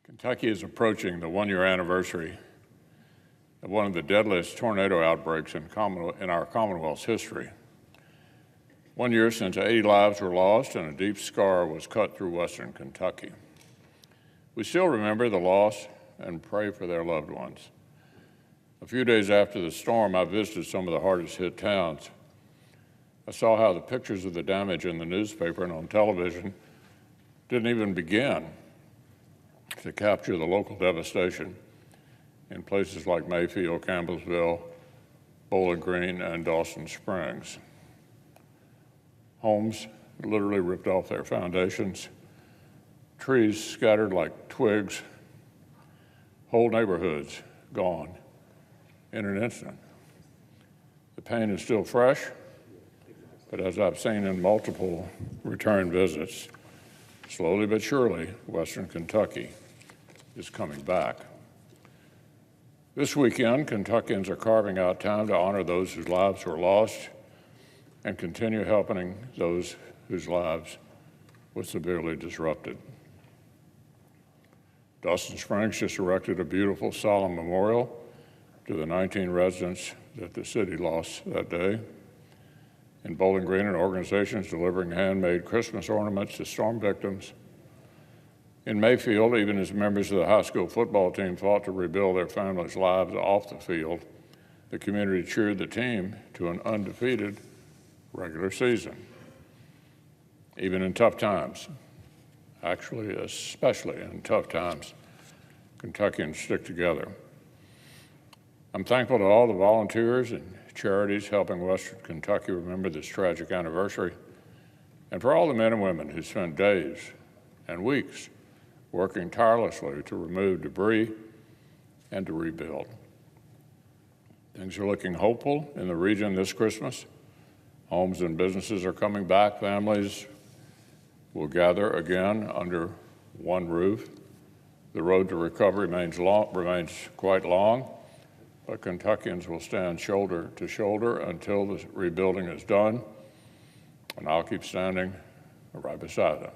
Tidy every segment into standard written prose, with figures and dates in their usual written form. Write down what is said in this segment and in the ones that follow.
Kentucky is approaching the one-year anniversary of one of the deadliest tornado outbreaks in our Commonwealth's history. 1 year since 80 lives were lost and a deep scar was cut through western Kentucky. We still remember the loss and pray for their loved ones. A few days after the storm, I visited some of the hardest hit towns. I saw how the pictures of the damage in the newspaper and on television didn't even begin to capture the local devastation in places like Mayfield, Campbellsville, Bowling Green, and Dawson Springs. Homes literally ripped off their foundations, trees scattered like twigs, whole neighborhoods gone in an instant. The pain is still fresh, but as I've seen in multiple return visits, slowly but surely, western Kentucky is coming back. This weekend, Kentuckians are carving out time to honor those whose lives were lost and continue helping those whose lives were severely disrupted. Dawson Springs just erected a beautiful solemn memorial to the 19 residents that the city lost that day. In Bowling Green, an organization is delivering handmade Christmas ornaments to storm victims. In Mayfield, even as members of the high school football team fought to rebuild their families' lives off the field, the community cheered the team to an undefeated regular season. Even in tough times, actually especially in tough times, Kentuckians stick together. I'm thankful to all the volunteers and charities helping western Kentucky remember this tragic anniversary, and for all the men and women who spent days and weeks working tirelessly to remove debris and to rebuild. Things are looking hopeful in the region this Christmas. Homes and businesses are coming back. Families will gather again under one roof. The road to recovery remains quite long, but Kentuckians will stand shoulder to shoulder until the rebuilding is done, and I'll keep standing right beside them.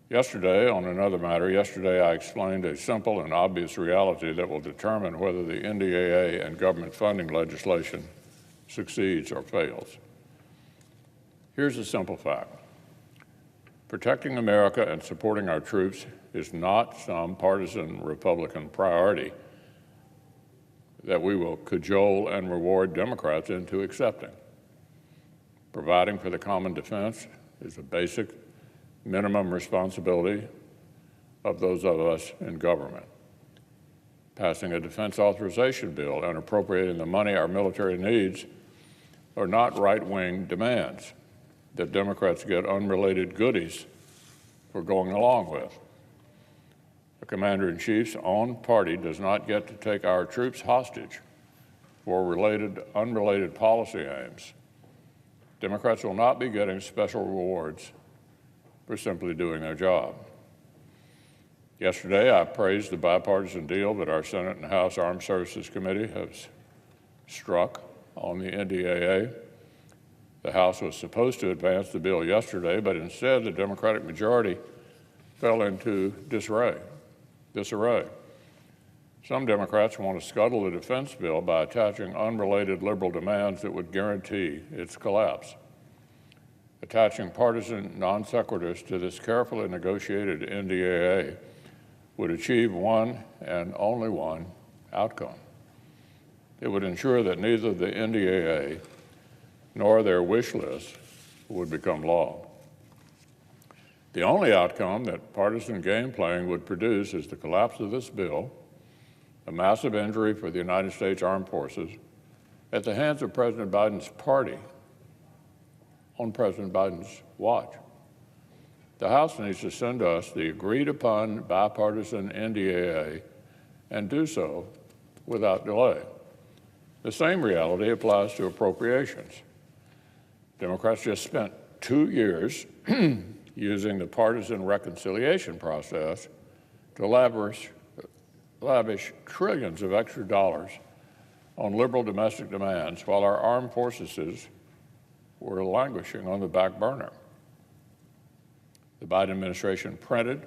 On another matter, I explained a simple and obvious reality that will determine whether the NDAA and government funding legislation succeeds or fails. Here's a simple fact. Protecting America and supporting our troops is not some partisan Republican priority that we will cajole and reward Democrats into accepting. Providing for the common defense is a basic minimum responsibility of those of us in government. Passing a defense authorization bill and appropriating the money our military needs are not right-wing demands that Democrats get unrelated goodies for going along with. The Commander-in-Chief's own party does not get to take our troops hostage for unrelated policy aims. Democrats will not be getting special rewards for simply doing their job. Yesterday, I praised the bipartisan deal that our Senate and House Armed Services Committee has struck on the NDAA. The House was supposed to advance the bill yesterday, but instead the Democratic majority fell into disarray. Some Democrats want to scuttle the defense bill by attaching unrelated liberal demands that would guarantee its collapse. Attaching partisan non sequiturs to this carefully negotiated NDAA would achieve one and only one outcome. It would ensure that neither the NDAA nor their wish list would become law. The only outcome that partisan game playing would produce is the collapse of this bill, a massive injury for the United States Armed Forces at the hands of President Biden's party on President Biden's watch. The House needs to send us the agreed-upon bipartisan NDAA and do so without delay. The same reality applies to appropriations. Democrats just spent 2 years using the partisan reconciliation process to lavish trillions of extra dollars on liberal domestic demands while our armed forces were languishing on the back burner. The Biden administration printed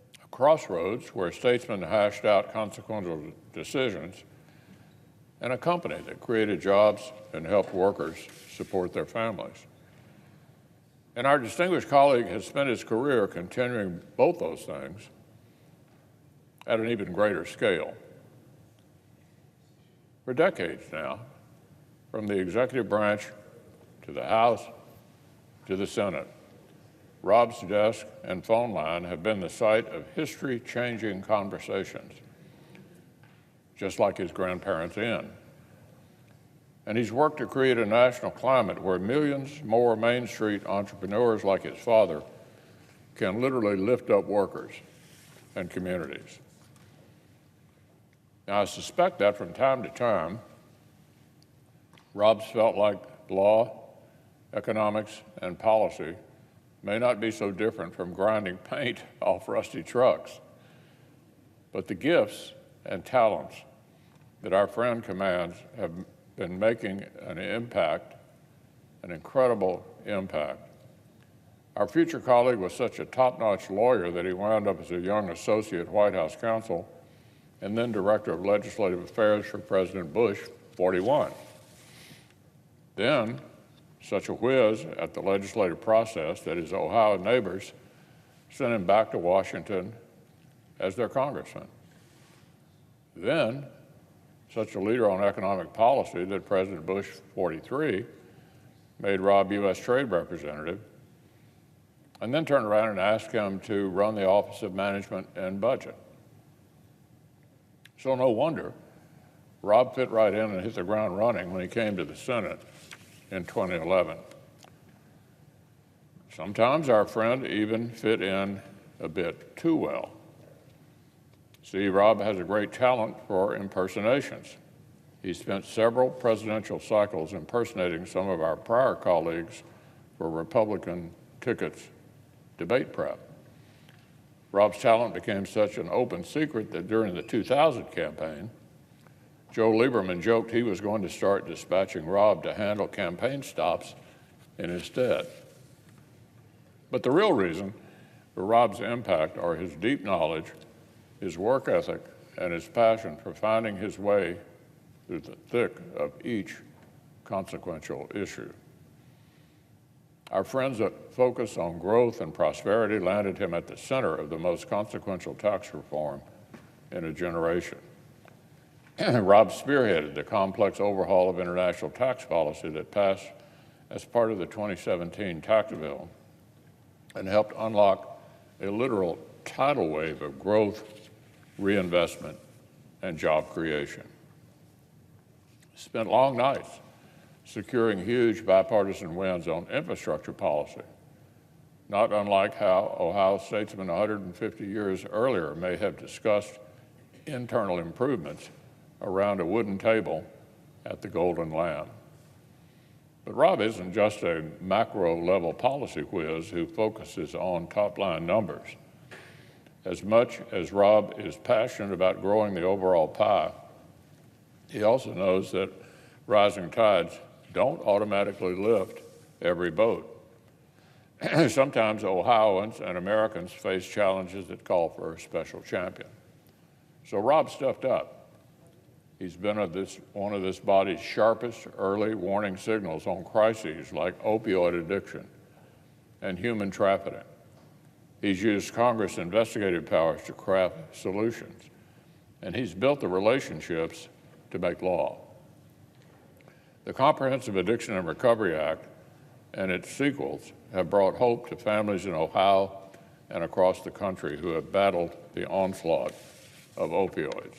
crossroads where statesmen hashed out consequential decisions, and a company that created jobs and helped workers support their families. And our distinguished colleague has spent his career continuing both those things at an even greater scale. For decades now, from the executive branch to the House to the Senate, Rob's desk and phone line have been the site of history-changing conversations, just like his grandparents' inn. And he's worked to create a national climate where millions more Main Street entrepreneurs like his father can literally lift up workers and communities. Now, I suspect that from time to time, Rob's felt like law, economics, and policy may not be so different from grinding paint off rusty trucks. But the gifts and talents that our friend commands have been making an impact, an incredible impact. Our future colleague was such a top-notch lawyer that he wound up as a young associate White House counsel and then director of legislative affairs for President Bush 41. Then, such a whiz at the legislative process that his Ohio neighbors sent him back to Washington as their congressman. Then, such a leader on economic policy that President Bush 43 made Rob U.S. Trade Representative, and then turned around and asked him to run the Office of Management and Budget. So no wonder Rob fit right in and hit the ground running when he came to the Senate in 2011. Sometimes our friend even fit in a bit too well. See, Rob has a great talent for impersonations. He spent several presidential cycles impersonating some of our prior colleagues for Republican tickets debate prep. Rob's talent became such an open secret that during the 2000 campaign, Joe Lieberman joked he was going to start dispatching Rob to handle campaign stops in his stead. But the real reason for Rob's impact are his deep knowledge, his work ethic, and his passion for finding his way through the thick of each consequential issue. Our friends that focus on growth and prosperity landed him at the center of the most consequential tax reform in a generation. Rob spearheaded the complex overhaul of international tax policy that passed as part of the 2017 tax bill and helped unlock a literal tidal wave of growth, reinvestment, and job creation. Spent long nights securing huge bipartisan wins on infrastructure policy, not unlike how Ohio statesmen 150 years earlier may have discussed internal improvements around a wooden table at the Golden Lamb. But Rob isn't just a macro-level policy whiz who focuses on top-line numbers. As much as Rob is passionate about growing the overall pie, he also knows that rising tides don't automatically lift every boat. Sometimes Ohioans and Americans face challenges that call for a special champion. So Rob stepped up. He's been one of this body's sharpest early warning signals on crises like opioid addiction and human trafficking. He's used Congress' investigative powers to craft solutions, and he's built the relationships to make law. The Comprehensive Addiction and Recovery Act and its sequels have brought hope to families in Ohio and across the country who have battled the onslaught of opioids.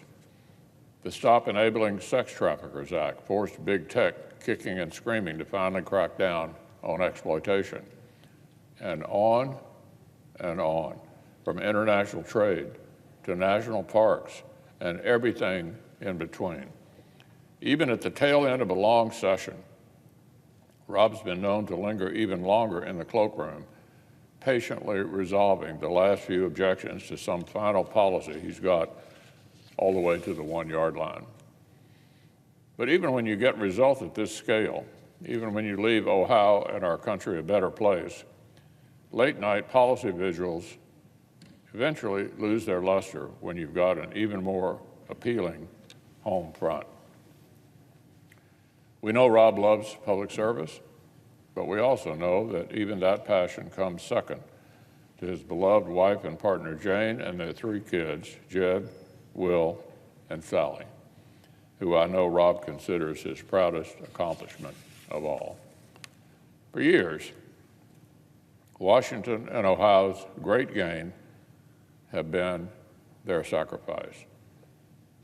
The Stop Enabling Sex Traffickers Act forced big tech kicking and screaming to finally crack down on exploitation. And on, from international trade to national parks and everything in between. Even at the tail end of a long session, Rob's been known to linger even longer in the cloakroom, patiently resolving the last few objections to some final policy he's got all the way to the 1-yard line. But even when you get results at this scale, even when you leave Ohio and our country a better place, late-night policy vigils eventually lose their luster when you've got an even more appealing home front. We know Rob loves public service, but we also know that even that passion comes second to his beloved wife and partner Jane and their 3 kids, Jed, Will, and Sally, who I know Rob considers his proudest accomplishment of all. For years, Washington and Ohio's great gain have been their sacrifice.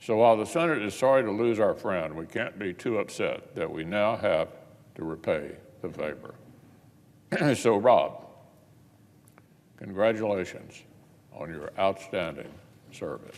So while the Senate is sorry to lose our friend, we can't be too upset that we now have to repay the favor. So Rob, congratulations on your outstanding service.